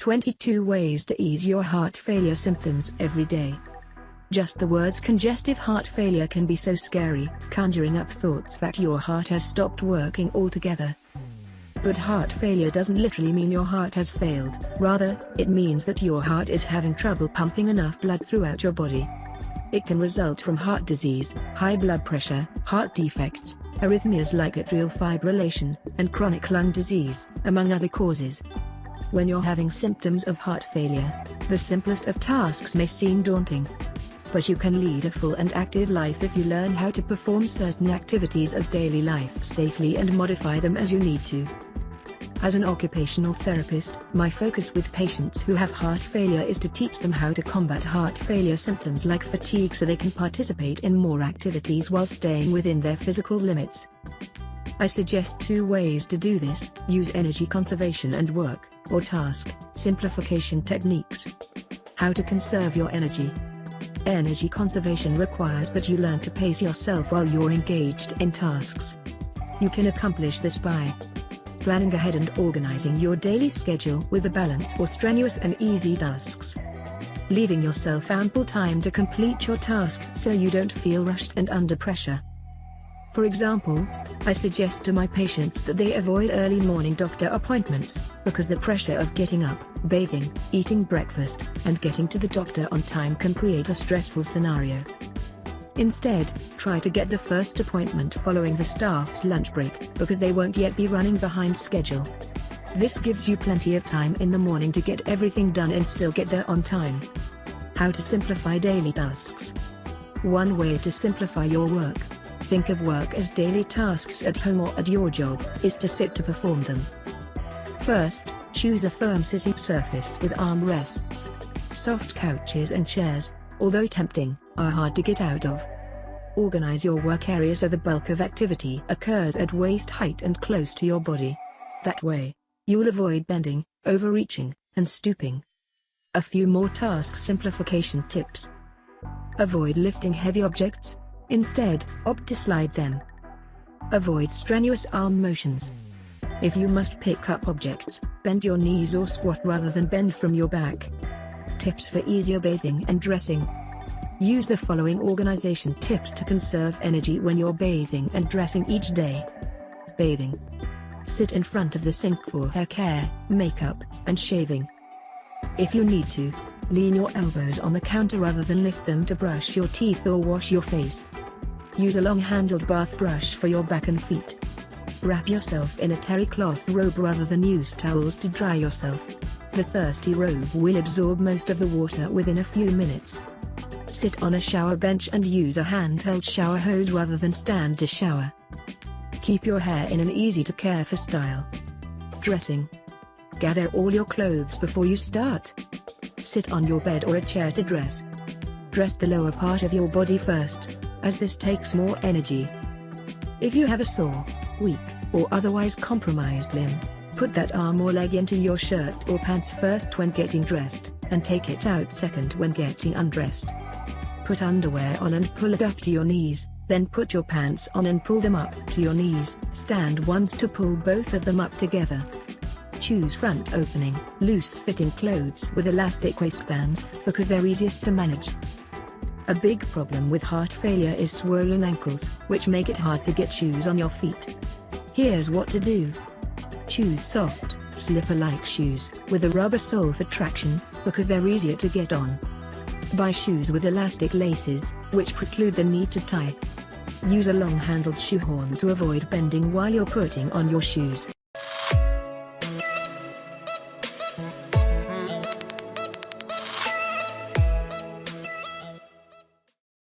22 ways to ease your heart failure symptoms every day. Just the words congestive heart failure can be so scary, conjuring up thoughts that your heart has stopped working altogether. But heart failure doesn't literally mean your heart has failed, rather, it means that your heart is having trouble pumping enough blood throughout your body. It can result from heart disease, high blood pressure, heart defects, arrhythmias like atrial fibrillation, and chronic lung disease, among other causes. When you're having symptoms of heart failure, the simplest of tasks may seem daunting. But you can lead a full and active life if you learn how to perform certain activities of daily life safely and modify them as you need to. As an occupational therapist, my focus with patients who have heart failure is to teach them how to combat heart failure symptoms like fatigue so they can participate in more activities while staying within their physical limits. I suggest 2 ways to do this: use energy conservation and work, or task, simplification techniques. How to conserve your energy. Energy conservation requires that you learn to pace yourself while you're engaged in tasks. You can accomplish this by planning ahead and organizing your daily schedule with a balance or strenuous and easy tasks. Leaving yourself ample time to complete your tasks so you don't feel rushed and under pressure. For example, I suggest to my patients that they avoid early morning doctor appointments, because the pressure of getting up, bathing, eating breakfast, and getting to the doctor on time can create a stressful scenario. Instead, try to get the first appointment following the staff's lunch break, because they won't yet be running behind schedule. This gives you plenty of time in the morning to get everything done and still get there on time. How to simplify daily tasks. One way to simplify your work, think of work as daily tasks at home or at your job, is to sit to perform them. First, choose a firm sitting surface with armrests. Soft couches and chairs, although tempting, are hard to get out of. Organize your work area so the bulk of activity occurs at waist height and close to your body. That way, you will avoid bending, overreaching, and stooping. A few more task simplification tips. Avoid lifting heavy objects. Instead, opt to slide them. Avoid strenuous arm motions. If you must pick up objects, bend your knees or squat rather than bend from your back. Tips for easier bathing and dressing. Use the following organization tips to conserve energy when you're bathing and dressing each day. Bathing. Sit in front of the sink for hair care, makeup, and shaving. If you need to, lean your elbows on the counter rather than lift them to brush your teeth or wash your face. Use a long-handled bath brush for your back and feet. Wrap yourself in a terry cloth robe rather than use towels to dry yourself. The thirsty robe will absorb most of the water within a few minutes. Sit on a shower bench and use a handheld shower hose rather than stand to shower. Keep your hair in an easy-to-care for style. Dressing. Gather all your clothes before you start. Sit on your bed or a chair to dress. Dress the lower part of your body first, as this takes more energy. If you have a sore, weak, or otherwise compromised limb, put that arm or leg into your shirt or pants first when getting dressed, and take it out second when getting undressed. Put underwear on and pull it up to your knees, then put your pants on and pull them up to your knees. Stand once to pull both of them up together. Choose front opening, loose-fitting clothes with elastic waistbands, because they're easiest to manage. A big problem with heart failure is swollen ankles, which make it hard to get shoes on your feet. Here's what to do. Choose soft, slipper-like shoes with a rubber sole for traction, because they're easier to get on. Buy shoes with elastic laces, which preclude the need to tie. Use a long-handled shoe horn to avoid bending while you're putting on your shoes.